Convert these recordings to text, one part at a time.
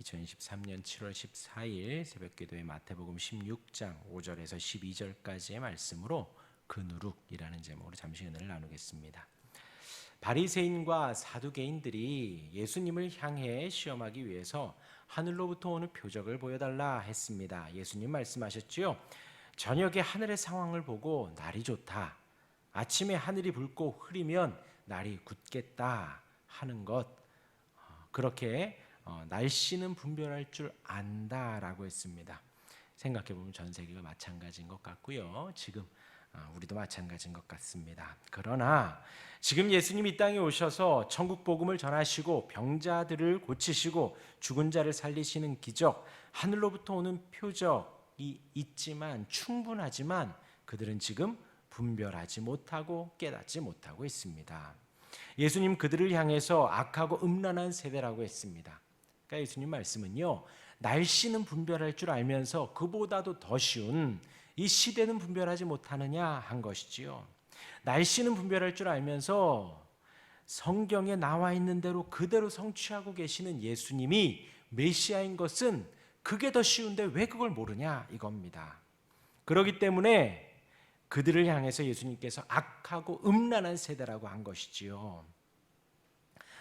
2023년 7월 14일 새벽기도의 마태복음 16장 5절에서 12절까지의 말씀으로 그 누룩이라는 제목으로 잠시 은혜를 나누겠습니다. 바리새인과 사두개인들이 예수님을 향해 시험하기 위해서 하늘로부터 오는 표적을 보여달라 했습니다. 예수님 말씀하셨지요. 저녁에 하늘의 상황을 보고 날이 좋다, 아침에 하늘이 붉고 흐리면 날이 굳겠다 하는 것, 그렇게 날씨는 분별할 줄 안다라고 했습니다. 생각해보면 전 세계가 마찬가지인 것 같고요. 지금 우리도 마찬가지인 것 같습니다. 그러나 지금 예수님이 이 땅에 오셔서 천국 복음을 전하시고 병자들을 고치시고 죽은 자를 살리시는 기적, 하늘로부터 오는 표적이 있지만 충분하지만 그들은 지금 분별하지 못하고 깨닫지 못하고 있습니다. 예수님 그들을 향해서 악하고 음란한 세대라고 했습니다. 그러니까 예수님 말씀은요, 날씨는 분별할 줄 알면서 그보다도 더 쉬운 이 시대는 분별하지 못하느냐 한 것이지요. 날씨는 분별할 줄 알면서 성경에 나와 있는 대로 그대로 성취하고 계시는 예수님이 메시아인 것은 그게 더 쉬운데 왜 그걸 모르냐 이겁니다. 그렇기 때문에 그들을 향해서 예수님께서 악하고 음란한 세대라고 한 것이지요.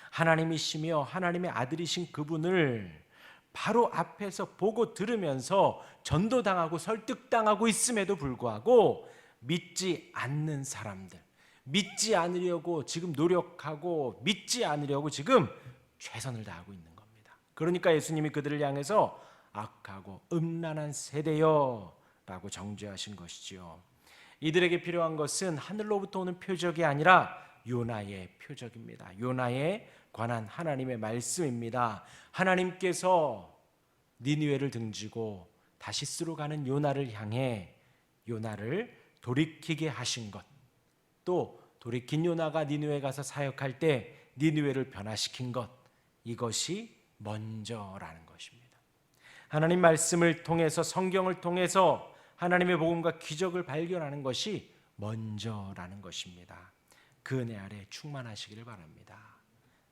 하나님이시며 하나님의 아들이신 그분을 바로 앞에서 보고 들으면서 전도당하고 설득당하고 있음에도 불구하고 믿지 않는 사람들, 믿지 않으려고 지금 노력하고 믿지 않으려고 지금 최선을 다하고 있는 겁니다. 그러니까 예수님이 그들을 향해서 악하고 음란한 세대여 라고 정죄하신 것이지요. 이들에게 필요한 것은 하늘로부터 오는 표적이 아니라 요나의 표적입니다. 요나에 관한 하나님의 말씀입니다. 하나님께서 니느웨를 등지고 다시스로 가는 요나를 향해 요나를 돌이키게 하신 것, 또 돌이킨 요나가 니느웨 가서 사역할 때 니느웨를 변화시킨 것, 이것이 먼저라는 것입니다. 하나님 말씀을 통해서, 성경을 통해서 하나님의 복음과 기적을 발견하는 것이 먼저라는 것입니다. 그 은혜 아래 충만하시기를 바랍니다.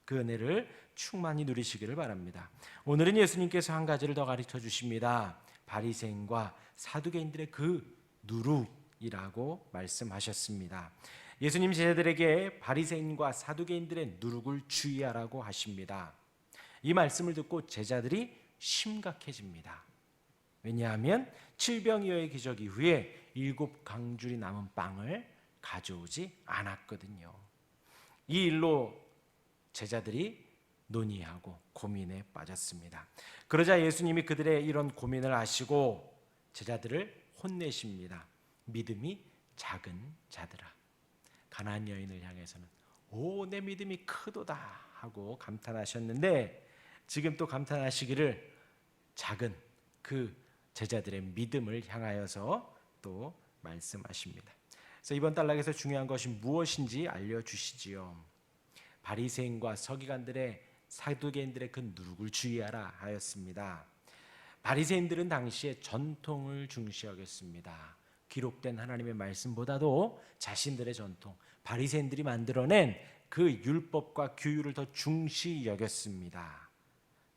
그 은혜를 충만히 누리시기를 바랍니다. 오늘은 예수님께서 한 가지를 더 가르쳐 주십니다. 바리새인과 사두개인들의 그 누룩이라고 말씀하셨습니다. 예수님 제자들에게 바리새인과 사두개인들의 누룩을 주의하라고 하십니다. 이 말씀을 듣고 제자들이 심각해집니다. 왜냐하면 칠병이어의 기적 이후에 7강줄이 남은 빵을 가져오지 않았거든요. 이 일로 제자들이 논의하고 고민에 빠졌습니다. 그러자 예수님이 그들의 이런 고민을 아시고 제자들을 혼내십니다. 믿음이 작은 자들아. 가나안 여인을 향해서는 오, 내 믿음이 크도다 하고 감탄하셨는데 지금 또 감탄하시기를 작은 그 제자들의 믿음을 향하여서 또 말씀하십니다. 그래서 이번 단락에서 중요한 것이 무엇인지 알려주시지요. 바리새인과 서기관들의, 사두개인들의 그 누룩을 주의하라 하였습니다. 바리새인들은 당시에 전통을 중시 여겼습니다. 기록된 하나님의 말씀보다도 자신들의 전통, 바리새인들이 만들어낸 그 율법과 규율을 더 중시 여겼습니다.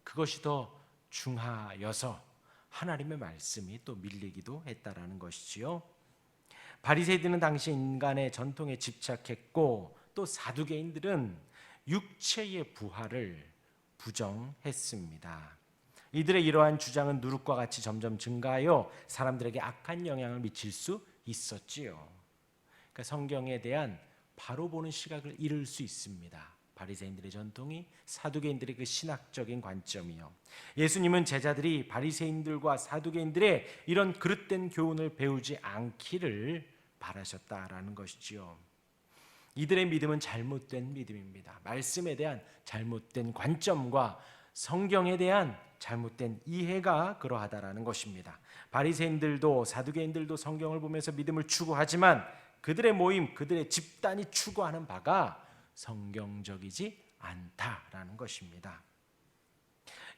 그것이 더 중하여서 하나님의 말씀이 또 밀리기도 했다라는 것이지요. 바리새인들은 당시 인간의 전통에 집착했고 또 사두개인들은 육체의 부활을 부정했습니다. 이들의 이러한 주장은 누룩과 같이 점점 증가하여 사람들에게 악한 영향을 미칠 수 있었지요. 그러니까 성경에 대한 바로 보는 시각을 잃을 수 있습니다. 바리새인들의 전통이, 사두개인들의 그 신학적인 관점이요. 예수님은 제자들이 바리새인들과 사두개인들의 이런 그릇된 교훈을 배우지 않기를 바라셨다라는 것이지요. 이들의 믿음은 잘못된 믿음입니다. 말씀에 대한 잘못된 관점과 성경에 대한 잘못된 이해가 그러하다라는 것입니다. 바리새인들도 사두개인들도 성경을 보면서 믿음을 추구하지만 그들의 모임, 그들의 집단이 추구하는 바가 성경적이지 않다라는 것입니다.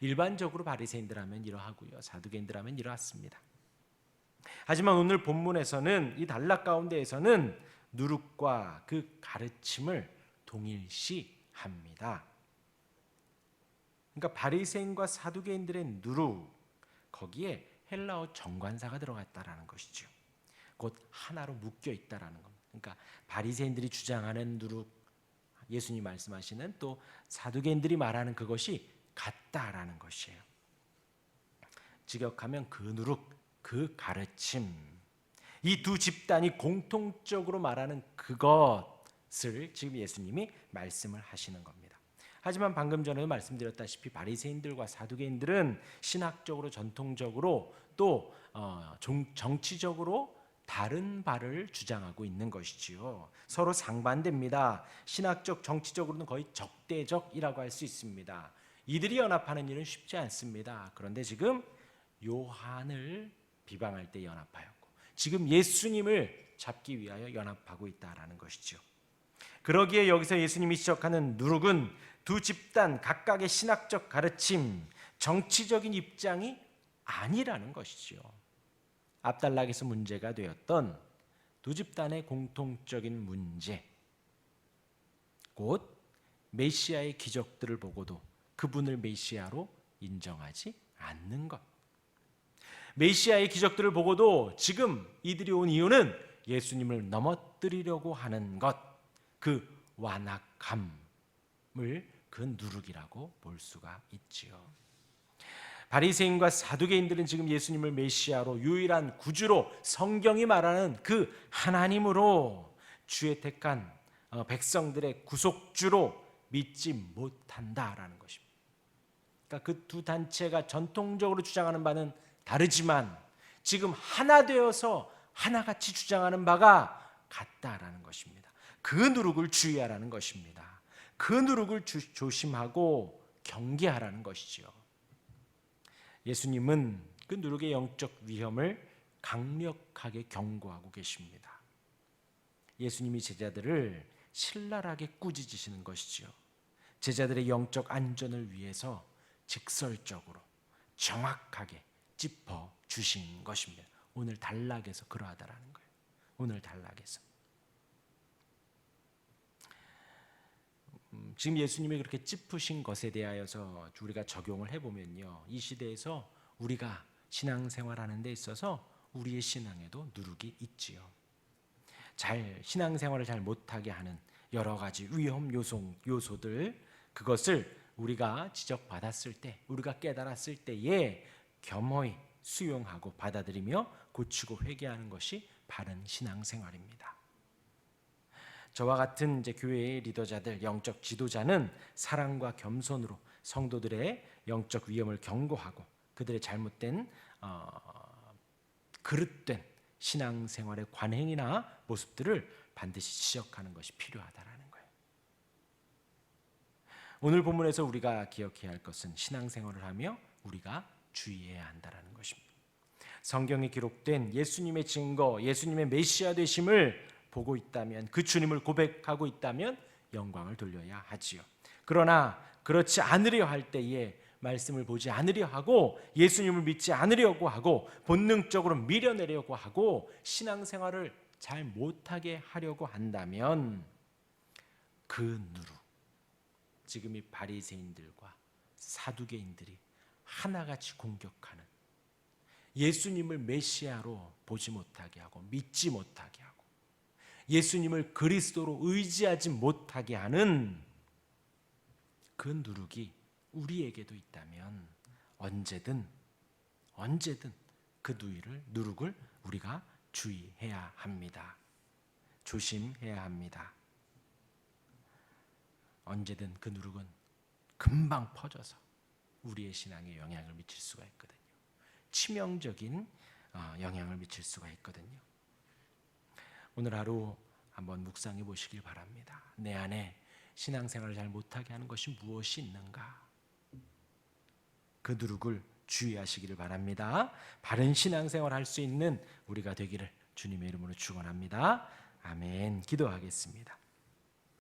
일반적으로 바리새인들 하면 이러하고요, 사두개인들 하면 이러했습니다. 하지만 오늘 본문에서는, 이 단락 가운데에서는 누룩과 그 가르침을 동일시합니다. 그러니까 바리새인과 사두개인들의 누룩, 거기에 헬라어 정관사가 들어갔다라는 것이죠. 곧 하나로 묶여 있다라는 겁니다. 그러니까 바리새인들이 주장하는 누룩, 예수님 말씀하시는 또 사두개인들이 말하는 그것이 같다라는 것이에요. 직역하면 그 누룩, 그 가르침, 이 두 집단이 공통적으로 말하는 그것을 지금 예수님이 말씀을 하시는 겁니다. 하지만 방금 전에 말씀드렸다시피 바리새인들과 사두개인들은 신학적으로, 전통적으로 또 정치적으로 다른 바를 주장하고 있는 것이지요. 서로 상반됩니다. 신학적, 정치적으로는 거의 적대적이라고 할 수 있습니다. 이들이 연합하는 일은 쉽지 않습니다. 그런데 지금 요한을 비방할 때 연합하였고, 지금 예수님을 잡기 위하여 연합하고 있다라는 것이죠. 그러기에 여기서 예수님이 지적하는 누룩은 두 집단 각각의 신학적 가르침, 정치적인 입장이 아니라는 것이죠. 압달락에서 문제가 되었던 두 집단의 공통적인 문제, 곧 메시아의 기적들을 보고도 그분을 메시아로 인정하지 않는 것. 메시아의 기적들을 보고도 지금 이들이 온 이유는 예수님을 넘어뜨리려고 하는 것, 그 완악함을 그 누룩이라고 볼 수가 있지요. 바리새인과 사두개인들은 지금 예수님을 메시아로, 유일한 구주로, 성경이 말하는 그 하나님으로, 주의 택한 백성들의 구속주로 믿지 못한다라는 것입니다. 그러니까 그 두 단체가 전통적으로 주장하는 바는 다르지만 지금 하나 되어서 하나같이 주장하는 바가 같다라는 것입니다. 그 누룩을 주의하라는 것입니다. 그 누룩을 조심하고 경계하라는 것이죠. 예수님은 그 누룩의 영적 위험을 강력하게 경고하고 계십니다. 예수님이 제자들을 신랄하게 꾸짖으시는 것이죠. 제자들의 영적 안전을 위해서 직설적으로 정확하게 짚어 주신 것입니다. 오늘 단락에서 그러하다라는 거예요. 오늘 단락에서 지금 예수님이 그렇게 짚으신 것에 대하여서 우리가 적용을 해보면요, 이 시대에서 우리가 신앙생활하는 데 있어서 우리의 신앙에도 누룩이 있지요. 신앙생활을 잘 못하게 하는 여러 가지 위험 요소들, 그것을 우리가 지적받았을 때, 우리가 깨달았을 때에 겸허히 수용하고 받아들이며 고치고 회개하는 것이 바른 신앙생활입니다. 저와 같은 이제 교회의 리더자들, 영적 지도자는 사랑과 겸손으로 성도들의 영적 위험을 경고하고 그들의 잘못된 그릇된 신앙생활의 관행이나 모습들을 반드시 지적하는 것이 필요하다라는 거예요. 오늘 본문에서 우리가 기억해야 할 것은 신앙생활을 하며 우리가 주의해야 한다라는 것입니다. 성경에 기록된 예수님의 증거, 예수님의 메시아 되심을 보고 있다면, 그 주님을 고백하고 있다면 영광을 돌려야 하지요. 그러나 그렇지 않으려 할 때에 말씀을 보지 않으려 하고 예수님을 믿지 않으려고 하고 본능적으로 밀어내려고 하고 신앙생활을 잘 못하게 하려고 한다면 그 누룩, 지금 이 바리새인들과 사두개인들이 하나같이 공격하는, 예수님을 메시아로 보지 못하게 하고 믿지 못하게 하고 예수님을 그리스도로 의지하지 못하게 하는 그 누룩이 우리에게도 있다면 언제든 그 누룩을 우리가 주의해야 합니다. 조심해야 합니다. 언제든 그 누룩은 금방 퍼져서 우리의 신앙에 영향을 미칠 수가 있거든요. 치명적인 영향을 미칠 수가 있거든요. 오늘 하루 한번 묵상해 보시길 바랍니다. 내 안에 신앙생활을 잘 못하게 하는 것이 무엇이 있는가? 그 누룩을 주의하시기를 바랍니다. 바른 신앙생활 할 수 있는 우리가 되기를 주님의 이름으로 축원합니다. 아멘. 기도하겠습니다.